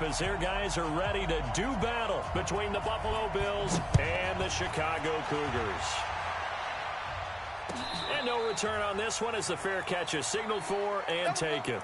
up as their guys are ready to do battle between the Buffalo Bills and the Chicago Cougars. And no return on this one as the fair catch is signaled for and taken.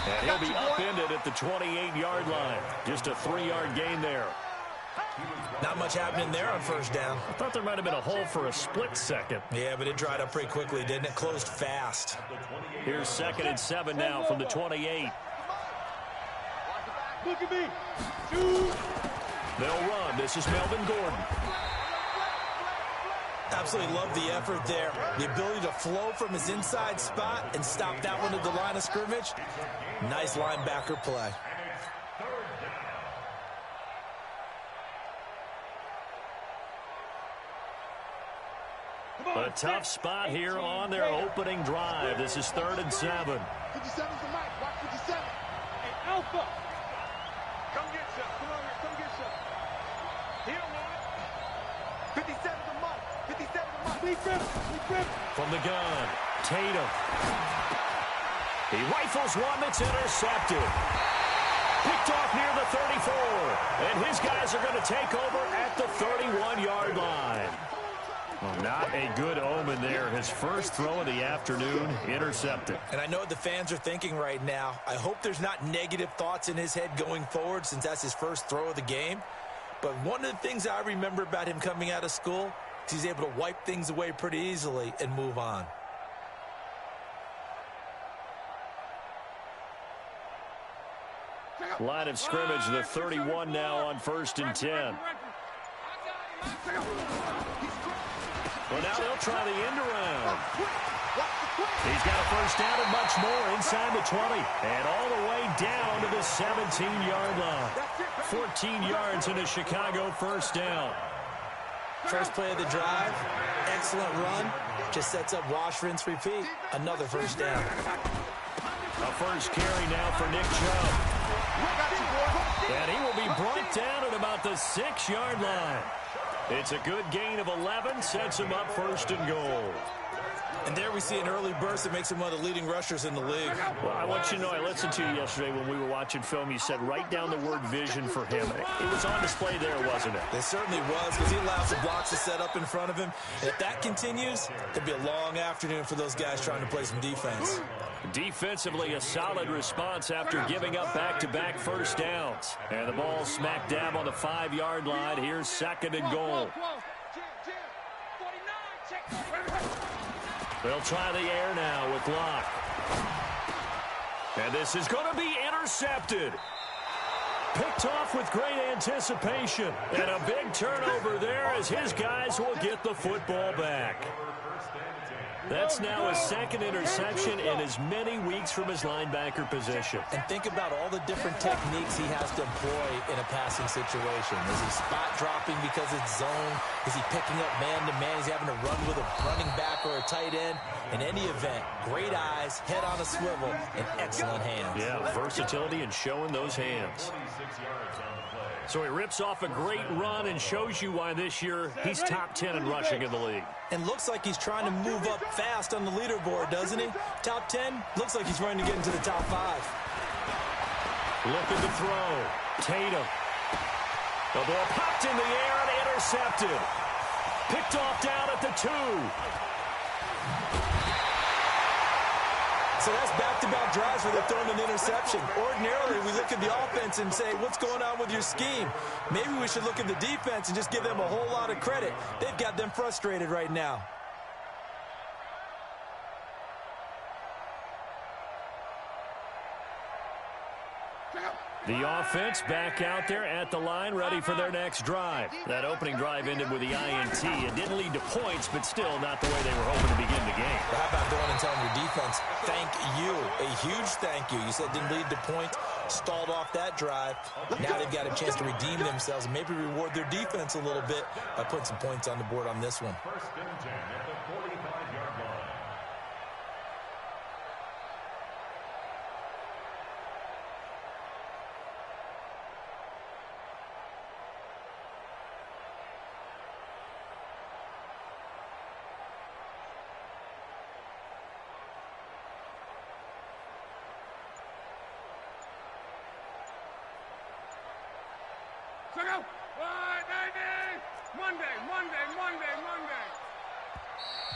And he'll be upended at the 28-yard line. Just a 3-yard gain there. Not much happening there on first down. I thought there might have been a hole for a split second. Yeah, but it dried up pretty quickly, didn't it? Closed fast. Here's 2nd and 7 now from the 28. Look at me. Shoot. They'll run. This is Melvin Gordon. Absolutely love the effort there. The ability to flow from his inside spot and stop that one at the line of scrimmage. Nice linebacker play. A tough spot here on their opening drive. This is 3rd and 7. 57's the mic. Watch 57. Hey, Alpha. Come get some. Come on here. Come get some. Here, one. 57's the mic. 57's the mic. We grip. From the gun, Tatum. He rifles one that's intercepted. Picked off near the 34. And his guys are going to take over at the 31-yard line. Well, not a good omen there. His first throw of the afternoon, intercepted. And I know what the fans are thinking right now. I hope there's not negative thoughts in his head going forward since that's his first throw of the game. But one of the things I remember about him coming out of school is he's able to wipe things away pretty easily and move on. Line of scrimmage, the 31 now on 1st and 10. Well, now they'll try the end around. He's got a first down and much more inside the 20. And all the way down to the 17-yard line. 14 yards in a Chicago first down. First play of the drive, excellent run. Just sets up wash, rinse, repeat. Another first down. A first carry now for Nick Chubb. And he will be brought down at about the 6-yard line. It's a good gain of 11, sets him up 1st and goal. And there we see an early burst that makes him one of the leading rushers in the league. Well, I want you to know, I listened to you yesterday when we were watching film. You said write down the word vision for him. It was on display there, wasn't it? It certainly was, because he allows the blocks to set up in front of him. And if that continues, it'll be a long afternoon for those guys trying to play some defense. Defensively, a solid response after giving up back-to-back first downs. And the ball smack dab on the 5-yard line. Here's 2nd and goal. They'll try the air now with Locke. And this is going to be intercepted. Picked off with great anticipation. And a big turnover there as his guys will get the football back. That's now his 2nd interception in as many weeks from his linebacker position. And think about all the different techniques he has to employ in a passing situation. Is he spot dropping because it's zone? Is he picking up man-to-man? Is he having to run with a running back or a tight end? In any event, great eyes, head on a swivel, and excellent hands. Yeah, versatility and showing those hands. So he rips off a great run and shows you why this year he's top 10 in rushing in the league. And looks like he's trying to move up fast on the leaderboard, doesn't he? Top 10, looks like he's trying to get into the top 5. Looking to throw. Tatum. The ball popped in the air and intercepted. Picked off down at the 2. So that's back-to-back drives where they're throwing an interception. Ordinarily, we look at the offense and say, what's going on with your scheme? Maybe we should look at the defense and just give them a whole lot of credit. They've got them frustrated right now. The offense back out there at the line, ready for their next drive. That opening drive ended with the INT. It didn't lead to points, but still not the way they were hoping to begin the game. But how about going and telling your defense, thank you, a huge thank you. You said it didn't lead to points, stalled off that drive. Now they've got a chance to redeem themselves and maybe reward their defense a little bit by putting some points on the board on this one. First and 10 at the 45-yard line.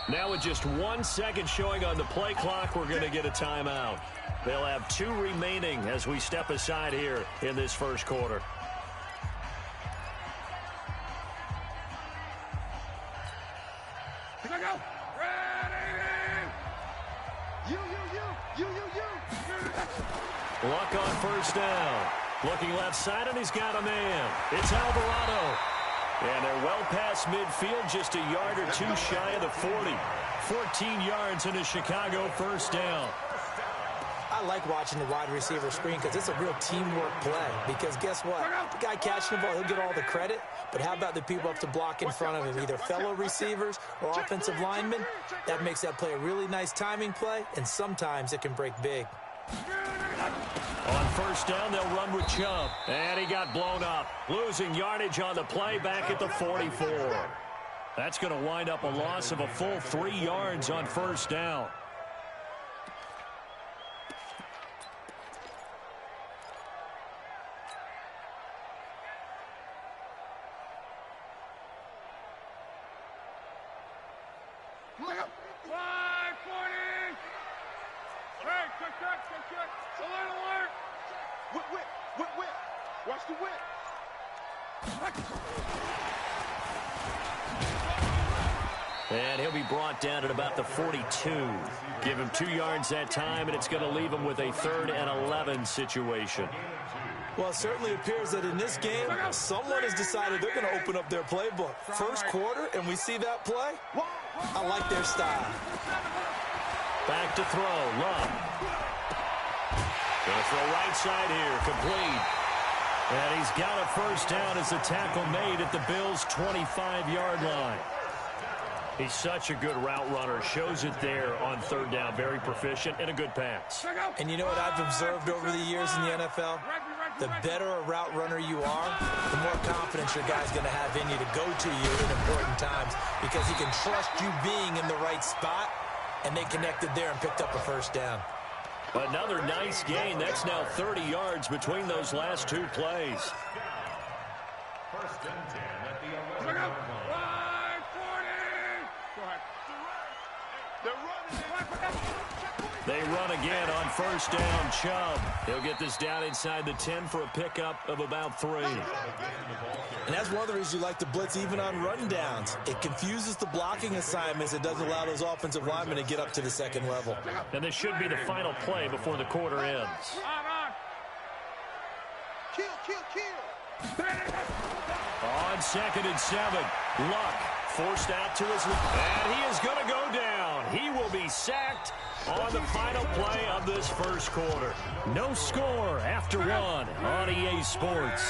Now with just 1 second showing on the play clock, we're going to get a timeout. They'll have 2 remaining as we step aside here in this first quarter. Luck on first down. Looking left side, and he's got a man. It's Alvarado. And they're well past midfield, just a yard or 2 shy of the 40. 14 yards in a Chicago first down. I like watching the wide receiver screen because it's a real teamwork play. Because guess what? The guy catching the ball, he'll get all the credit. But how about the people up to block in front of him, either fellow receivers or offensive linemen? That makes that play a really nice timing play, and sometimes it can break big. On first down, they'll run with Chubb. And he got blown up. Losing yardage on the play back at the 44. That's going to wind up a loss of a full 3 yards on first down. Watch the whip. And he'll be brought down at about the 42. Give him 2 yards that time, and it's going to leave him with a 3rd and 11 situation. Well, it certainly appears that in this game, someone has decided they're going to open up their playbook. First quarter, and we see that play. I like their style. Back to throw. Love. Going to throw right side here. Complete. And he's got a first down as the tackle made at the Bills' 25-yard line. He's such a good route runner. Shows it there on 3rd down. Very proficient and a good pass. And you know what I've observed over the years in the NFL? The better a route runner you are, the more confidence your guy's going to have in you to go to you in important times because he can trust you being in the right spot, and they connected there and picked up a first down. Another nice gain. That's now 30 yards between those last 2 plays. First and 10 at the 11-yard line. They run again on first down. Chubb. He'll get this down inside the 10 for a pickup of about 3. And that's one of the reasons you like to blitz even on run downs. It confuses the blocking assignments. It doesn't allow those offensive linemen to get up to the 2nd level. And this should be the final play before the quarter ends. On 2nd and 7. Luck forced out to his left. And he is going to go down. He will be sacked on the final play of this first quarter. No score after 1 on EA Sports.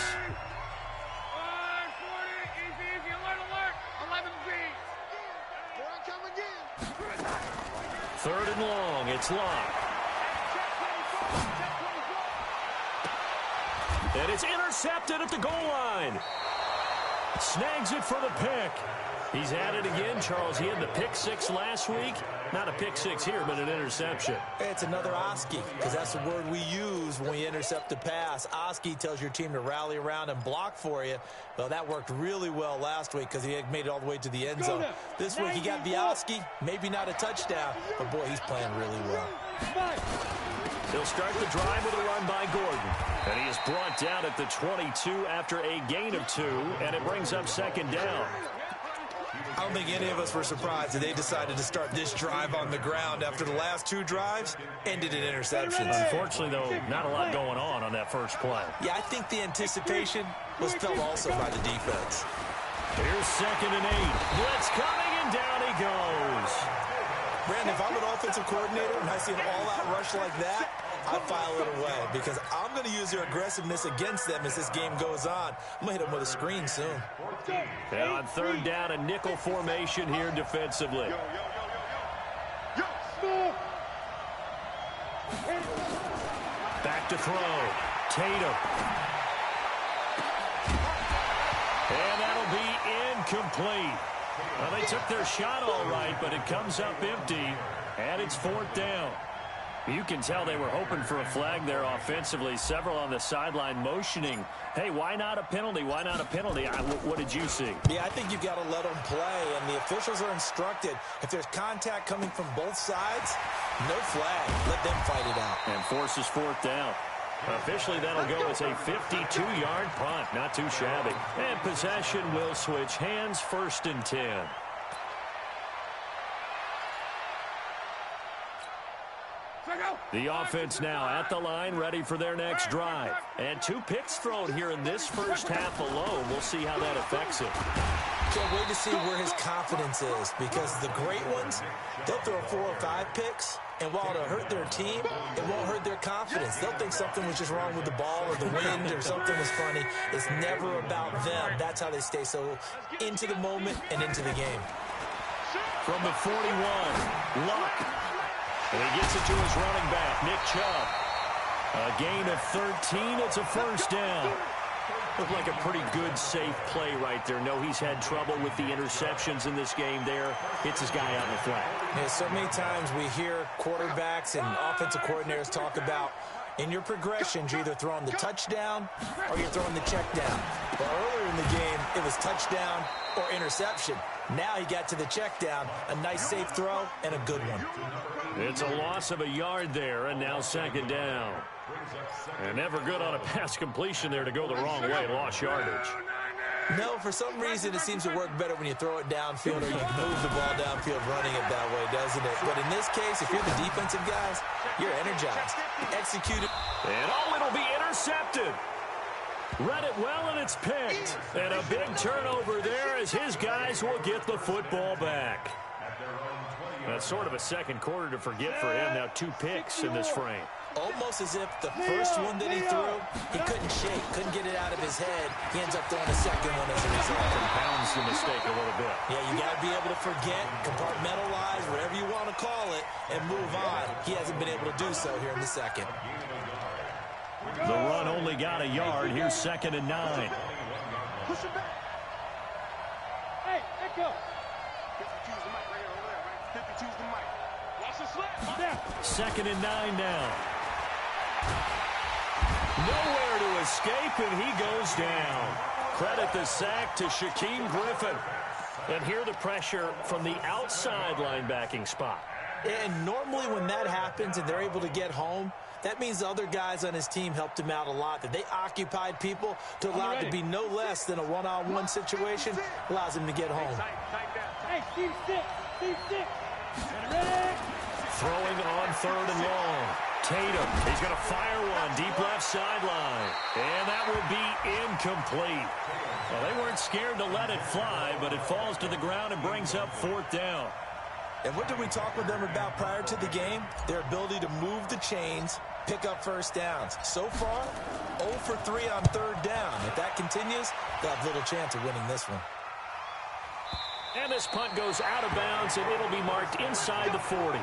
3rd and long. It's Luck. And it's intercepted at the goal line. Snags it for the pick. He's at it again, Charles. He had the pick 6 last week. Not a pick 6 here, but an interception. It's another Oski, because that's the word we use when we intercept a pass. Oski tells your team to rally around and block for you. Well, that worked really well last week because he had made it all the way to the end zone. This week he got the Oski, maybe not a touchdown, but boy, he's playing really well. He'll start the drive with a run by Gordon. And he is brought down at the 22 after a gain of 2, and it brings up 2nd down. I don't think any of us were surprised that they decided to start this drive on the ground after the last 2 drives ended in interceptions. Unfortunately, though, not a lot going on that first play. Yeah, I think the anticipation was felt also by the defense. Here's 2nd and 8. Blitz coming, and down he goes. Brandon, if I'm an offensive coordinator and I see an all-out rush like that, I file it away because I'm going to use their aggressiveness against them as this game goes on. I'm going to hit them with a screen soon. And on 3rd down, a nickel formation here defensively. Back to throw. Tatum. And that'll be incomplete. Well, they took their shot all right, but it comes up empty, and it's 4th down. You can tell they were hoping for a flag there offensively. Several on the sideline motioning, hey, why not a penalty? Why not a penalty? What did you see? Yeah, I think you've got to let them play, and the officials are instructed. If there's contact coming from both sides, no flag. Let them fight it out. And forces 4th down. Officially, that'll go as a 52-yard punt. Not too shabby. And possession will switch hands, 1st and 10. The offense now at the line, ready for their next drive. And 2 picks thrown here in this first half alone. We'll see how that affects him. Can't wait to see where his confidence is, because the great ones, they'll throw 4 or 5 picks, and while it'll hurt their team, it won't hurt their confidence. They'll think something was just wrong with the ball or the wind or something was funny. It's never about them. That's how they stay so into the moment and into the game. From the 41, Luck. And he gets it to his running back, Nick Chubb. A gain of 13. It's a 1st down. Looked like a pretty good, safe play right there. No, he's had trouble with the interceptions in this game there. Hits his guy out in the flat. Yeah, so many times we hear quarterbacks and offensive coordinators talk about in your progressions, you're either throwing the touchdown or you're throwing the check down. But earlier in the game, it was touchdown or interception. Now he got to the check down, a nice safe throw, and a good one. It's a loss of a yard there, and now 2nd down. And never good on a pass completion there to go the wrong way. Lost yardage. No, for some reason it seems to work better when you throw it downfield or you move the ball downfield running it that way, doesn't it? But in this case, if you're the defensive guys, you're energized. Execute it. And it'll be intercepted. Read it well, and it's picked. And a big turnover there as his guys will get the football back. That's sort of a second quarter to forget for him. Now 2 picks in this frame. Almost as if the first one that he threw, he couldn't shake, couldn't get it out of his head. He ends up throwing a second one as a result. Compounds the mistake a little bit. Yeah, you got to be able to forget, compartmentalize, whatever you want to call it, and move on. He hasn't been able to do so here in the second. The run only got a yard. Here's 2nd and 9. Push him back. Hey, echo. 52's the mic right here over there, right? 52's the mic. Watch the slap. 2nd and 9 now. Nowhere to escape, and he goes down. Credit the sack to Shaquem Griffin. And here the pressure from the outside linebacking spot. And normally when that happens and they're able to get home, that means the other guys on his team helped him out a lot. That they occupied people to allow it to be no less than a one-on-one situation allows him to get home. Hey, Steve, sit. Throwing on 3rd and long. Tatum, he's going to fire one deep left sideline. And that will be incomplete. Well, they weren't scared to let it fly, but it falls to the ground and brings up 4th down. And what did we talk with them about prior to the game? Their ability to move the chains, pick up 1st downs. So far, 0 for 3 on 3rd down. If that continues, they'll have little chance of winning this one. And this punt goes out of bounds, and it'll be marked inside the 40.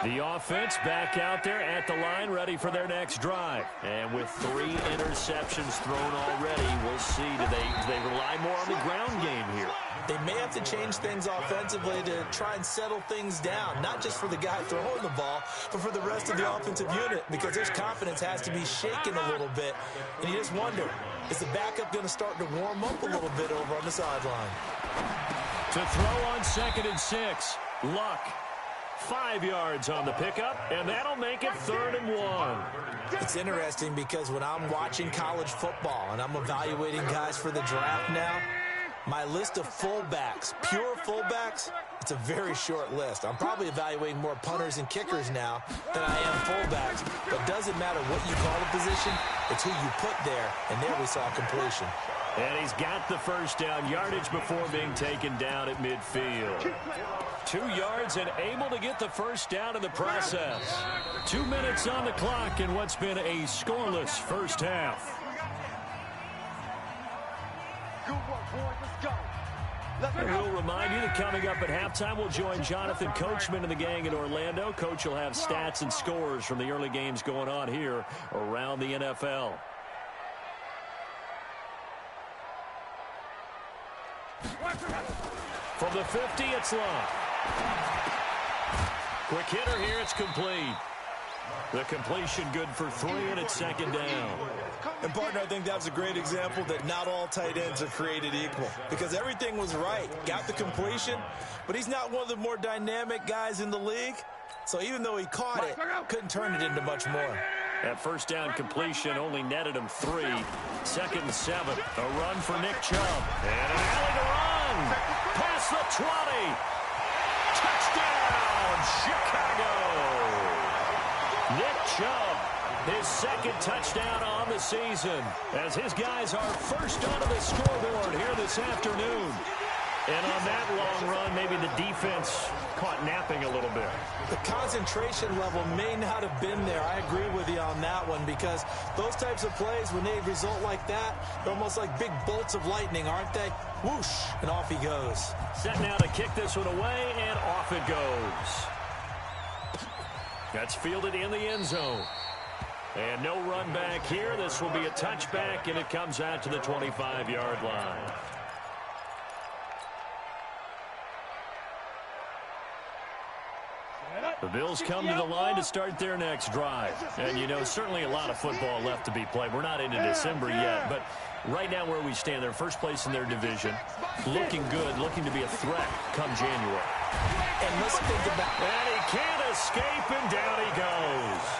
The offense back out there at the line, ready for their next drive. And with 3 interceptions thrown already, we'll see. Do they rely more on the ground game here? They may have to change things offensively to try and settle things down, not just for the guy throwing the ball, but for the rest of the offensive unit, because their confidence has to be shaken a little bit. And you just wonder, is the backup going to start to warm up a little bit over on the sideline? To throw on 2nd and 6, Luck. 5 yards on the pickup, and that'll make it 3rd and 1. It's interesting because when I'm watching college football and I'm evaluating guys for the draft now, my list of fullbacks, pure fullbacks, it's a very short list. I'm probably evaluating more punters and kickers now than I am fullbacks. But it doesn't matter what you call the position, it's who you put there, and there we saw completion. And he's got the first down yardage before being taken down at midfield. 2 yards and able to get the first down in the process. 2 minutes on the clock in what's been a scoreless first half. Good work, boys. Let's go. And we'll remind you that coming up at halftime, we'll join Jonathan Coachman and the gang in Orlando. Coach will have stats and scores from the early games going on here around the NFL. From the 50, it's Long. Quick hitter here, it's complete. The completion good for 3, and it's 2nd down. And, partner, I think that was a great example that not all tight ends are created equal because everything was right. Got the completion, but he's not one of the more dynamic guys in the league. So even though he caught it, couldn't turn it into much more. That first down completion only netted him 3. 2nd and 7. A run for Nick Chubb. And an alley to run. Past the 20. Touchdown, Chicago. Nick Chubb, his 2nd touchdown on the season, as his guys are first onto the scoreboard here this afternoon. And on that long run, maybe the defense caught napping a little bit. The concentration level may not have been there. I agree with you on that one because those types of plays, when they result like that, they're almost like big bolts of lightning, aren't they? Whoosh, and off he goes. Set now to kick this one away, and off it goes. That's fielded in the end zone. And no run back here. This will be a touchback, and it comes out to the 25-yard line. The Bills come to the line to start their next drive. And, you know, certainly a lot of football left to be played. We're not into December yet, but right now where we stand, they're first place in their division. Looking good, looking to be a threat come January. And let's think about it. And he can't escape, and down he goes.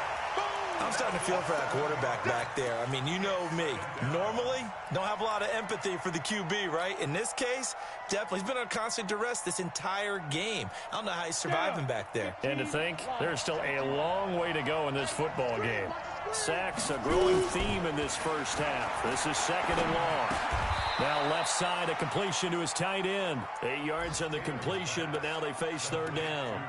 I'm starting to feel for that quarterback back there. I mean, you know me. Normally, don't have a lot of empathy for the QB, right? In this case, definitely. He's been on constant duress this entire game. I don't know how he's surviving back there. And to think, there's still a long way to go in this football game. Sacks, a growing theme in this first half. This is 2nd and long. Now left side, a completion to his tight end. 8 yards on the completion, but now they face 3rd down.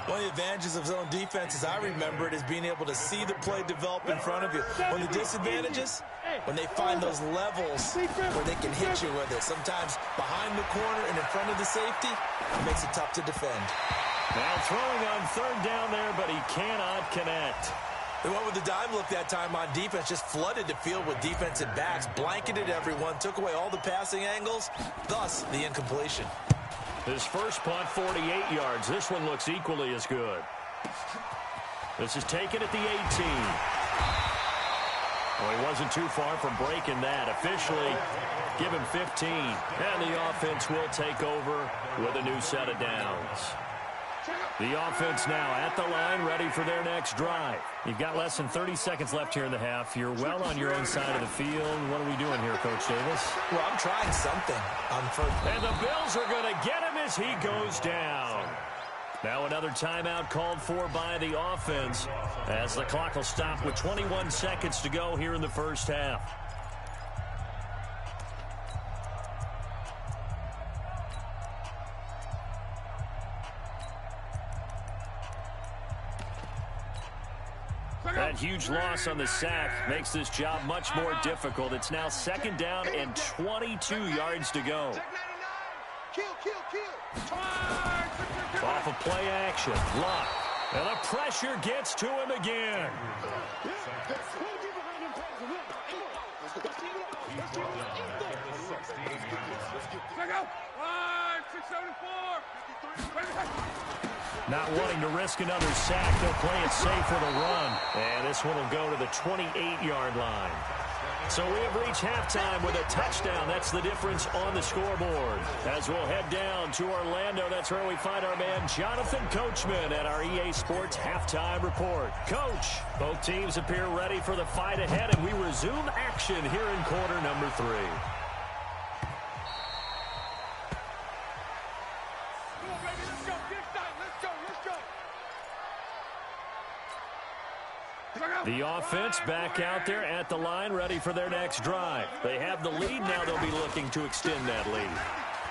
One of the advantages of zone defense, as I remember it, is being able to see the play develop in front of you. One of the disadvantages, when they find those levels where they can hit you with it. Sometimes behind the corner and in front of the safety, it makes it tough to defend. Now throwing on 3rd down there, but he cannot connect. They went with the dime look that time on defense, just flooded the field with defensive backs, blanketed everyone, took away all the passing angles, thus the incompletion. His first punt, 48 yards. This one looks equally as good. This is taken at the 18. Well, he wasn't too far from breaking that. Officially, give him 15. And the offense will take over with a new set of downs. The offense now at the line, ready for their next drive. You've got less than 30 seconds left here in the half. You're well on your own side of the field. What are we doing here, Coach Davis? Well, I'm trying something on first. And the Bills are going to get him as he goes down. Now another timeout called for by the offense as the clock will stop with 21 seconds to go here in the first half. That huge loss on the sack makes this job much more difficult. It's now 2nd down and 22 yards to go. Off of play action. Luck. And the pressure gets to him again. Not wanting to risk another sack, they'll play it safe for the run. And this one will go to the 28-yard line. So we have reached halftime with a touchdown. That's the difference on the scoreboard. As we'll head down to Orlando, that's where we find our man Jonathan Coachman at our EA Sports Halftime Report. Coach, both teams appear ready for the fight ahead, and we resume action here in quarter number 3. The offense back out there at the line, ready for their next drive. They have the lead. Now they'll be looking to extend that lead.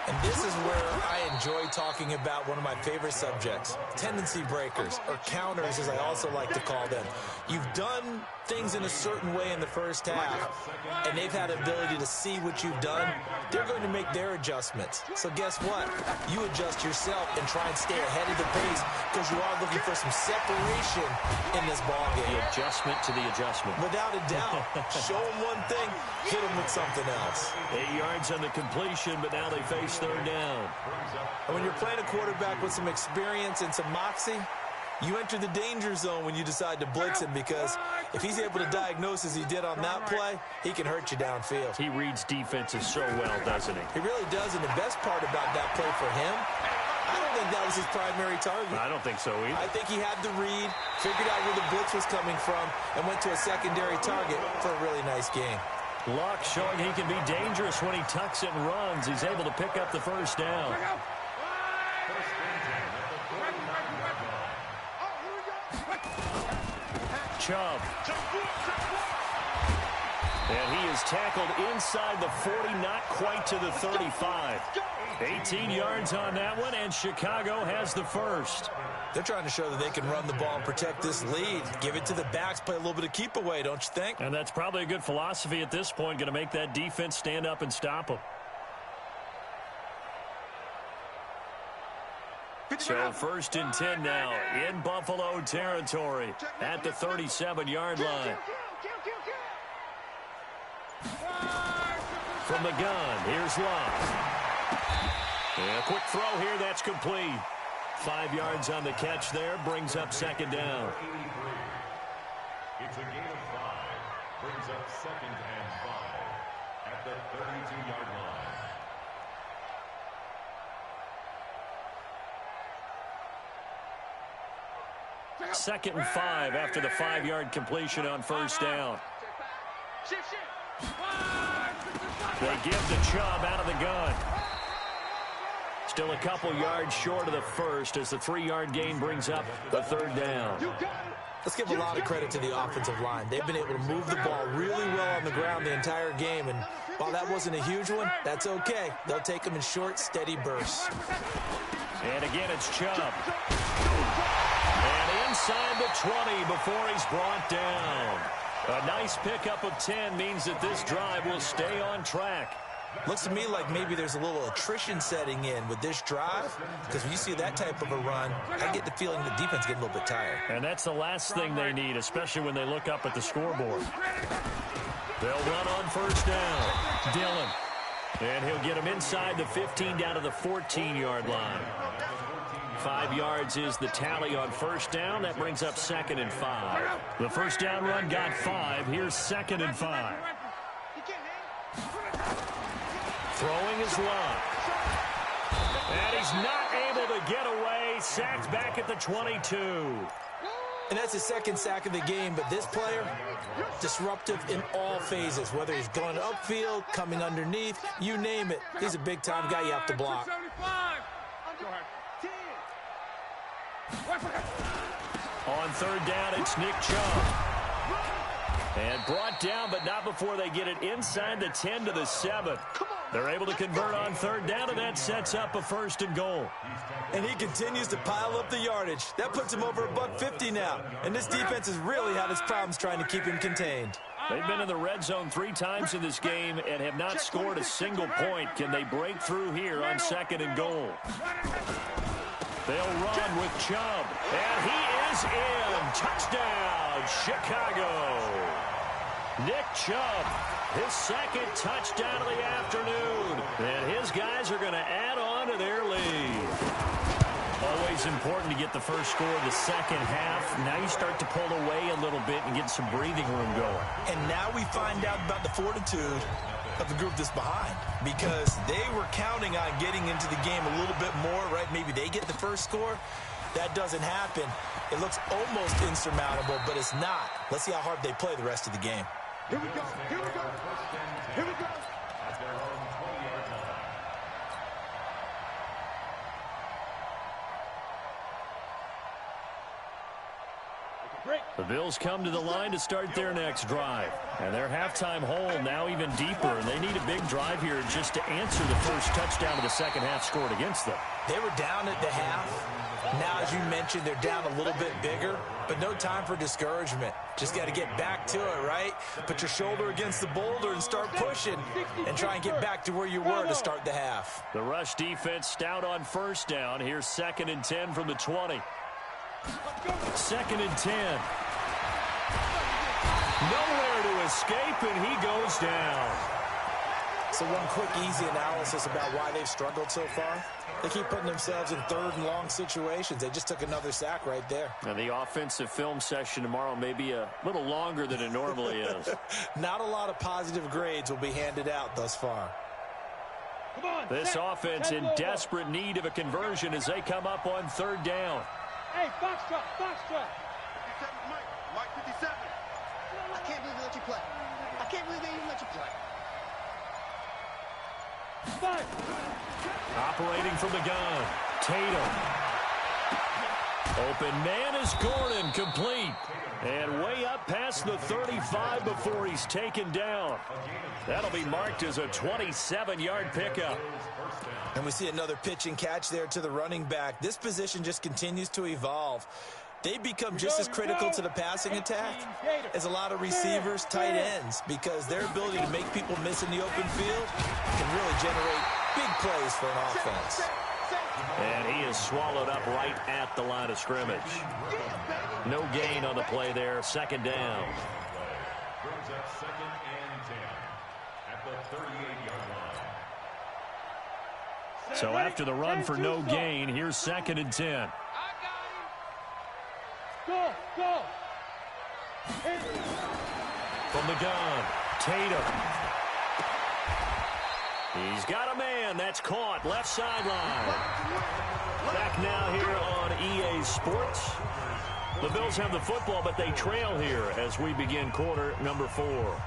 And this is where I enjoy talking about one of my favorite subjects, tendency breakers, or counters as I also like to call them. You've done things in a certain way in the first half, and they've had the ability to see what you've done. They're going to make their adjustments. So guess what? You adjust yourself and try and stay ahead of the pace because you are looking for some separation in this ball game. The adjustment to the adjustment. Without a doubt. Show them one thing, hit them with something else. 8 yards on the completion, but now they face third down. And when you're playing a quarterback with some experience and some moxie, you enter the danger zone when you decide to blitz him, because if he's able to diagnose as he did on that play, he can hurt you downfield. He reads defenses so well, doesn't he? He really does, and the best part about that play for him, I don't think that was his primary target. I don't think so either. I think he had the read, figured out where the blitz was coming from, and went to a secondary target for a really nice game. Luck showing he can be dangerous when he tucks it and runs. He's able to pick up the first down. Chubb. And he is tackled inside the 40, not quite to the 35. 18 yards on that one, and Chicago has the first. They're trying to show that they can run the ball and protect this lead. Give it to the backs, play a little bit of keep away, don't you think? And that's probably a good philosophy at this point, going to make that defense stand up and stop them. So first and 10 now in Buffalo territory at the 37-yard line. From the gun, here's Love. And a quick throw here, that's complete. 5 yards on the catch there, brings up second down. It's a gain of 5, brings up second and 5 at the 32-yard line. Second and 5 after the 5-yard completion on first down. They give the Chubb out of the gun. Still a couple yards short of the first as the 3-yard gain brings up the third down. Let's give a lot of credit to the offensive line. They've been able to move the ball really well on the ground the entire game, and while that wasn't a huge one, that's okay. They'll take them in short, steady bursts. And again, it's Chubb. And inside the 20 before he's brought down. A nice pickup of 10 means that this drive will stay on track. Looks to me like maybe there's a little attrition setting in with this drive, because when you see that type of a run, I get the feeling the defense getting a little bit tired. And that's the last thing they need, especially when they look up at the scoreboard. They'll run on first down. Dillon. And he'll get him inside the 15 down to the 14-yard line. 5 yards is the tally on first down. That brings up second and 5. The first down run got 5. Here's second and 5. Throwing is Love. And he's not able to get away. Sacked back at the 22. And that's his second sack of the game, but this player, disruptive in all phases, whether he's going upfield, coming underneath, you name it. He's a big-time guy you have to block. On third down, it's Nick Chubb. And brought down, but not before they get it inside the 10 to the 7. They're able to convert on third down, and that sets up a first and goal. And he continues to pile up the yardage. That puts him over $150 now. And this defense has really had its problems trying to keep him contained. They've been in the red zone 3 times in this game and have not scored a single point. Can they break through here on second and goal? They'll run with Chubb. And he is in. Touchdown, Chicago. Nick Chubb, his second touchdown of the afternoon. And his guys are going to add on to their lead. A Always important to get the first score of the second half. Now you start to pull away a little bit and get some breathing room going. And now we find out about the fortitude of the group that's behind, because they were counting on getting into the game a little bit more, right? Maybe they get the first score. That doesn't happen. It looks almost insurmountable, but it's not. Let's see how hard they play the rest of the game. Here we go. Here we go. Here we go. At their own 20-yard line. The Bills come to the line to start their next drive. And their halftime hole now even deeper. And they need a big drive here just to answer the first touchdown of the second half scored against them. They were down at the half. Now, as you mentioned, they're down a little bit bigger, but no time for discouragement. Just got to get back to it, right? Put your shoulder against the boulder and start pushing and try and get back to where you were to start the half. The rush defense stout on first down. Here's 2nd and 10 from the 20. 2nd and 10. Nowhere to escape, and he goes down. So one quick, easy analysis about why they've struggled so far. They keep putting themselves in 3rd and long situations. They just took another sack right there. And the offensive film session tomorrow may be a little longer than it normally is. Not a lot of positive grades will be handed out thus far. This offense in desperate need of a conversion as they come up on 3rd down. Hey, box truck, box truck. 57, Mike 57. I can't believe they let you play. I can't believe they even let you play. Operating from the gun, Tatum. Open man is Gordon, complete. And way up past the 35 before he's taken down. That'll be marked as a 27-yard pickup. And we see another pitch and catch there to the running back. This position just continues to evolve. They become just as critical to the passing attack as a lot of receivers, tight ends, because their ability to make people miss in the open field can really generate big plays for an offense. And he is swallowed up right at the line of scrimmage. No gain on the play there. 2nd down. Brings up 2nd and 10 at the 38-yard line. So after the run for no gain, here's 2nd and 10. Go, go. From the gun, Tatum. He's got a man. That's caught. Left sideline. Back now here on EA Sports. The Bills have the football, but they trail here as we begin quarter number 4.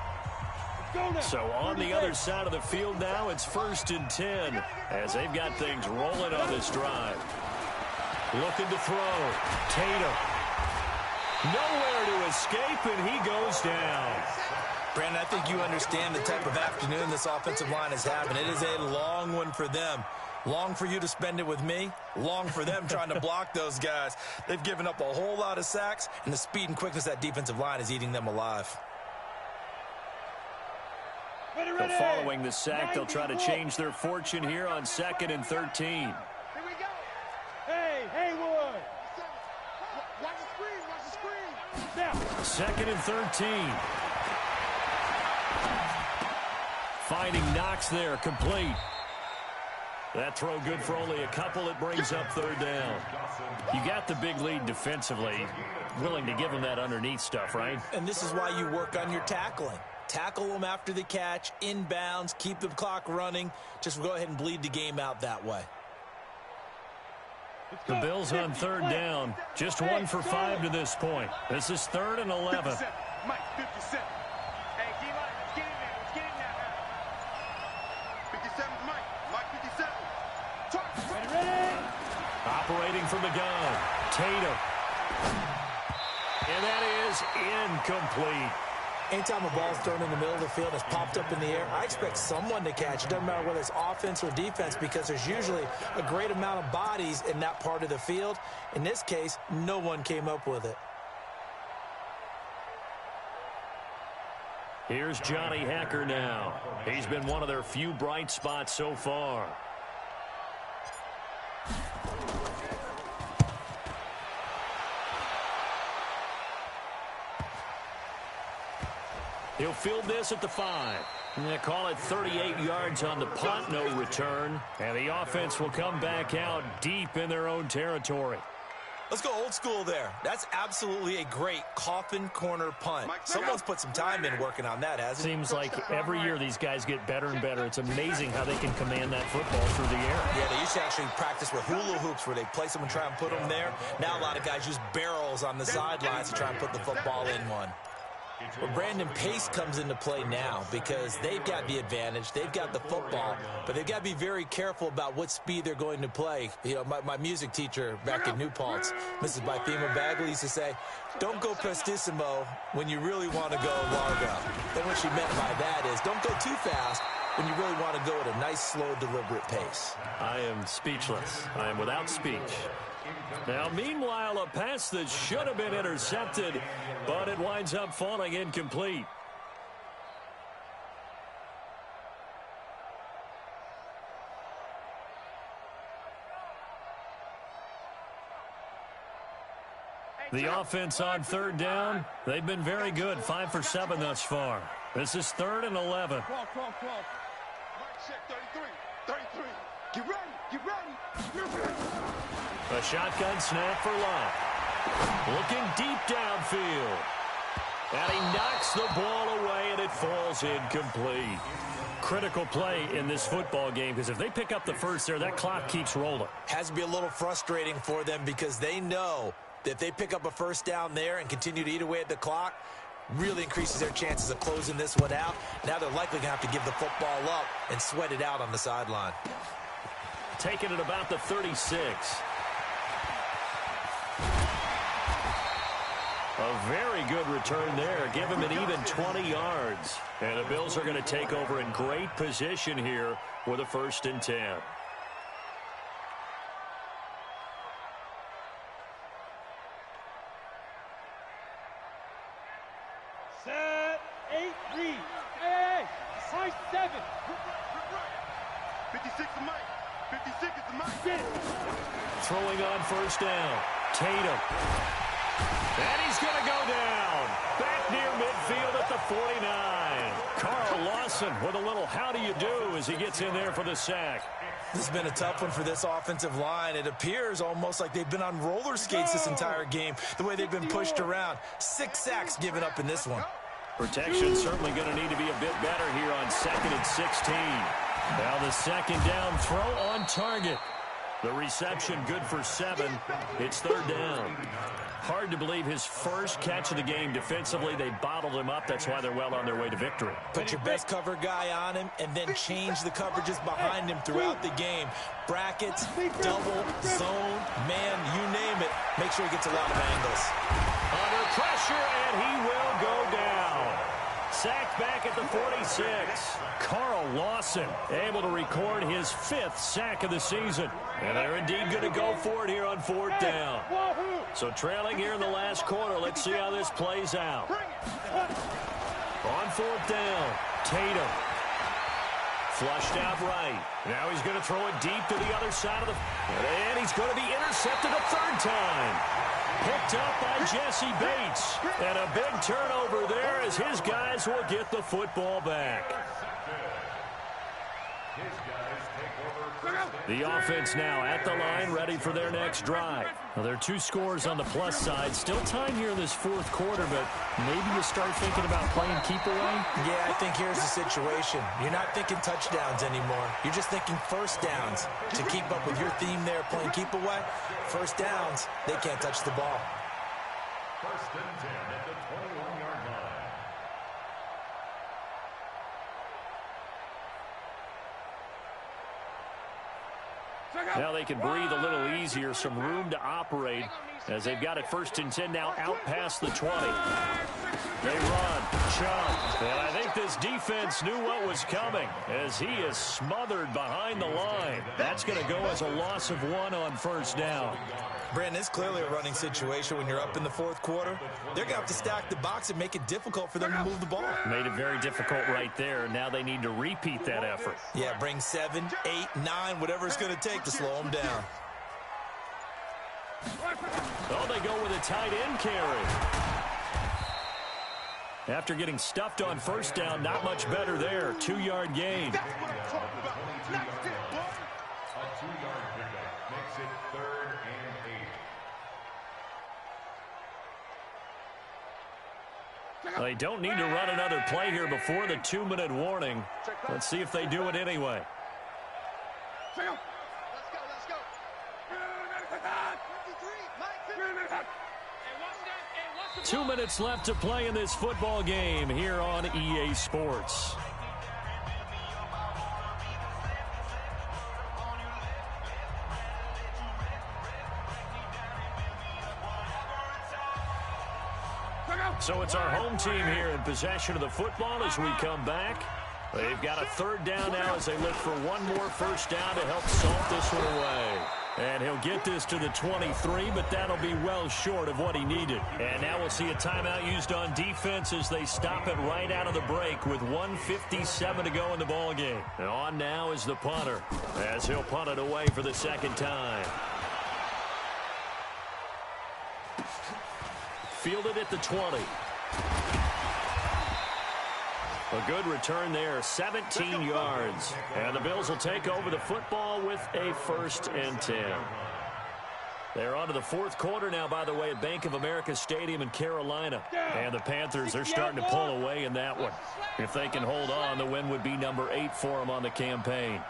So on the other side of the field now, it's 1st and 10 as they've got things rolling on this drive. Looking to throw. Tatum. Nowhere to escape, and he goes down. Brandon, I think you understand the type of afternoon this offensive line is having. It is a long one for them. Long for you to spend it with me. Long for them trying to block those guys. They've given up a whole lot of sacks, and the speed and quickness of that defensive line is eating them alive. But following the sack, they'll try to change their fortune here on 2nd and 13. Here we go. Hey, Haywood. Watch the screen, watch the screen. Now. 2nd and 13. Finding Knox there, complete. That throw good for only a couple. It brings up 3rd down. You got the big lead defensively. Willing to give them that underneath stuff, right? And this is why you work on your tackling. Tackle them after the catch, inbounds, keep the clock running. Just go ahead and bleed the game out that way. The Bills on 3rd down. Just 1 for 5 to this point. This is 3rd and 11. 57. Mike, 57. Hey, D-line, let's get in there. Let's get in there. 57, Mike 57. Ready? Operating from the gun, Tatum. And that is incomplete. Anytime a ball's thrown in the middle of the field, it's popped up in the air, I expect someone to catch it. Doesn't matter whether it's offense or defense, because there's usually a great amount of bodies in that part of the field. In this case, no one came up with it. Here's Johnny Hacker now. He's been one of their few bright spots so far. He'll field this at the 5. They call it 38 yards on the punt, no return. And the offense will come back out deep in their own territory. Let's go old school there. That's absolutely a great coffin corner punt. Someone's put some time in working on that, hasn't it? Seems like every year these guys get better and better. It's amazing how they can command that football through the air. Yeah, they used to actually practice with hula hoops where they place them and try and put them there. Now a lot of guys use barrels on the sidelines to try and put the football in one. Well, Brandon, pace comes into play now because they've got the advantage. They've got the football, but they've got to be very careful about what speed they're going to play. You know, my music teacher back in New Paltz, Mrs. Bythema Bagley, used to say, don't go prestissimo when you really want to go largo. And what she meant by that is don't go too fast when you really want to go at a nice, slow, deliberate pace. I am speechless. I am without speech. Now, meanwhile, a pass that should have been intercepted, but it winds up falling incomplete. The offense on third down, they've been very good, 5 for 7 thus far. This is 3rd and 11. 12. Mike, check 33. Get ready. A shotgun snap for Love. Looking deep downfield. And he knocks the ball away, and it falls incomplete. Critical play in this football game, because if they pick up the first there, that clock keeps rolling. Has to be a little frustrating for them because they know that if they pick up a first down there and continue to eat away at the clock, really increases their chances of closing this one out. Now they're likely going to have to give the football up and sweat it out on the sideline. Taken at about the 36. A very good return there. Give him an even 20 yards. And the Bills are going to take over in great position here with a 1st and 10. Set, 8, read. Hey, high 7. 56 to Mike. 56 is the Mike. Throwing on 1st down. Tatum. And he's going to go down. Back near midfield at the 49. Carl Lawson with a little how do you do as he gets in there for the sack. This has been a tough one for this offensive line. It appears almost like they've been on roller skates this entire game, the way they've been pushed around. 6 sacks given up in this one. Protection certainly going to need to be a bit better here on 2nd and 16. Now the 2nd down throw on target. The reception good for 7. It's 3rd down. Hard to believe his first catch of the game defensively. They bottled him up. That's why they're well on their way to victory. Put your best cover guy on him and then change the coverages behind him throughout the game. Brackets, double, zone, man, you name it. Make sure he gets a lot of angles. Under pressure, and he will go down. Sacked back at the 46. Carl Lawson able to record his 5th sack of the season. And they're indeed going to go for it here on 4th down. So trailing here in the last quarter. Let's see how this plays out. On 4th down, Tatum. Flushed out right. Now he's going to throw it deep to the other side of the... And he's going to be intercepted a 3rd time. Picked up by Jesse Bates. And a big turnover there as his guys will get the football back. The offense now at the line, ready for their next drive. Well, there are 2 scores on the plus side. Still time here in this 4th quarter, but maybe you start thinking about playing keep away? Yeah, I think here's the situation. You're not thinking touchdowns anymore. You're just thinking first downs. To keep up with your theme there, playing keep away, first downs, they can't touch the ball. 1st and 10 at the 21-yard line. Now they can breathe a little easier, some room to operate as they've got it 1st and 10 now out past the 20. They run, jump, and I think this defense knew what was coming as he is smothered behind the line. That's going to go as a loss of 1 on 1st down. Brandon, it's clearly a running situation when you're up in the 4th quarter. They're going to have to stack the box and make it difficult for them to move the ball. Made it very difficult right there. Now they need to repeat that effort. Yeah, bring 7, 8, 9, whatever it's going to take to slow them down. Oh, they go with a tight end carry. After getting stuffed on first down, not much better there. 2-yard gain. That's what I'm talking about. Nice hit, boy. A 2-yard pickup makes it 3rd and 8. They don't need to run another play here before the 2-minute warning. Let's see if they do it anyway. Let's go, let's go. 53, 2 minutes left to play in this football game here on EA Sports. So it's our home team here in possession of the football as we come back. They've got a 3rd down now as they look for one more first down to help salt this one away. And he'll get this to the 23, but that'll be well short of what he needed. And now we'll see a timeout used on defense as they stop it right out of the break with 1:57 to go in the ballgame. On now is the punter as he'll punt it away for the 2nd time. Fielded at the 20. A good return there, 17 yards. And the Bills will take over the football with a 1st and 10. They're on to the 4th quarter now, by the way, at Bank of America Stadium in Carolina. And the Panthers, they're starting to pull away in that one. If they can hold on, the win would be number 8 for them on the campaign.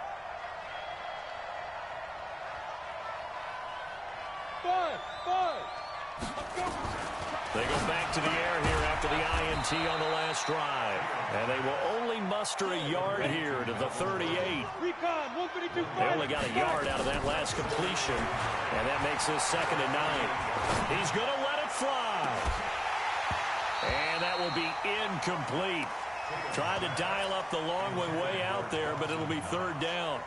They go back to the air here after the INT on the last drive. And they will only muster a yard here to the 38. They only got a yard out of that last completion. And that makes this 2nd and 9. He's going to let it fly. And that will be incomplete. Tried to dial up the long one way out there, but it'll be 3rd down.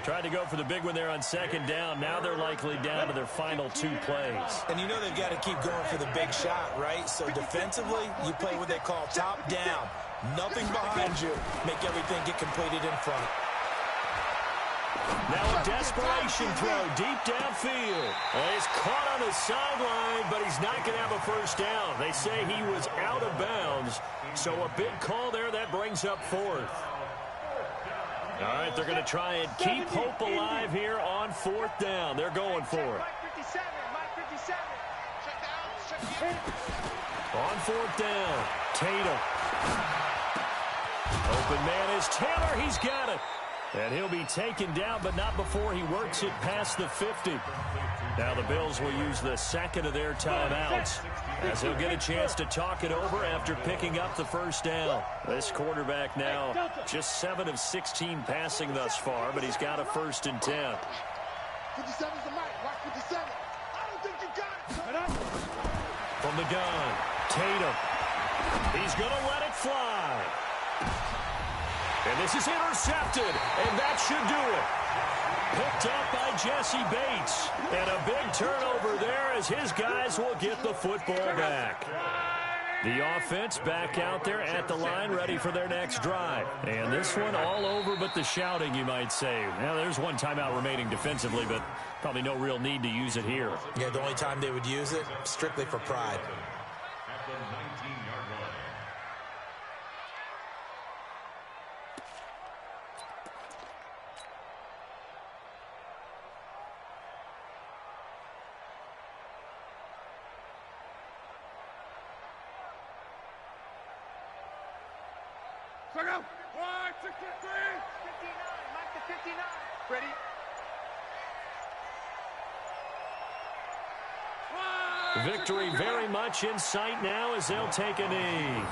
Tried to go for the big one there on 2nd down. Now they're likely down to their final 2 plays. And you know they've got to keep going for the big shot, right? So defensively, you play what they call top down. Nothing behind you. Make everything get completed in front. Now a desperation throw deep downfield. Well, he's caught on the sideline, but he's not going to have a first down. They say he was out of bounds. So a big call there. That brings up 4th. All right, they're going to try and keep hope alive here on 4th down. They're going for it. On 4th down, Tatum. Open man is Taylor. He's got it. And he'll be taken down, but not before he works it past the 50. Now the Bills will use the 2nd of their timeouts as he'll get a chance to talk it over after picking up the first down. This quarterback now just 7 of 16 passing thus far, but he's got a 1st and 10. 57's the mic. Watch 57. I don't think you got it. From the gun, Tatum. He's going to let it fly. And this is intercepted, and that should do it. Picked up by Jesse Bates. And a big turnover there as his guys will get the football back. The offense back out there at the line, ready for their next drive. And this one all over but the shouting, you might say. Now, there's one timeout remaining defensively, but probably no real need to use it here. Yeah, the only time they would use it, strictly for pride. At the 19-yard line. Check out. 163. 59. Mike to 59. Ready? Victory very much in sight now as they'll take a knee.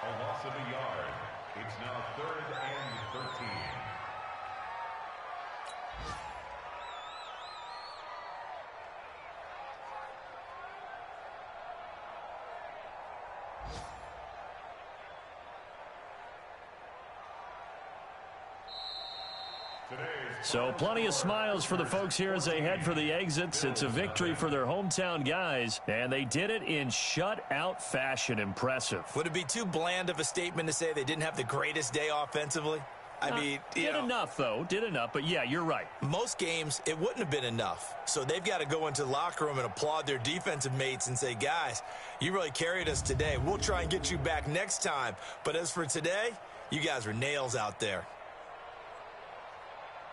A loss of a yard. It's now 3rd and 13. So plenty of smiles for the folks here as they head for the exits. It's a victory for their hometown guys, and they did it in shutout fashion. Impressive. Would it be too bland of a statement to say they didn't have the greatest day offensively? I mean, did enough, though. Did enough. But, yeah, you're right. Most games, it wouldn't have been enough. So they've got to go into the locker room and applaud their defensive mates and say, guys, you really carried us today. We'll try and get you back next time. But as for today, you guys were nails out there.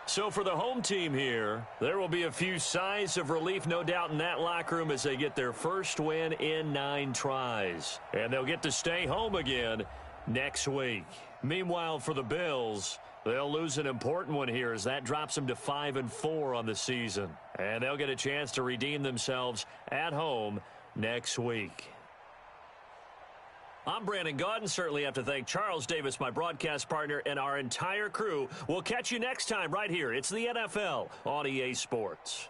So for the home team here, there will be a few sighs of relief, no doubt, in that locker room as they get their first win in 9 tries. And they'll get to stay home again next week. Meanwhile, for the Bills, they'll lose an important one here as that drops them to 5-4 on the season. And they'll get a chance to redeem themselves at home next week. I'm Brandon Gaudin. Certainly have to thank Charles Davis, my broadcast partner, and our entire crew. We'll catch you next time right here. It's the NFL on EA Sports.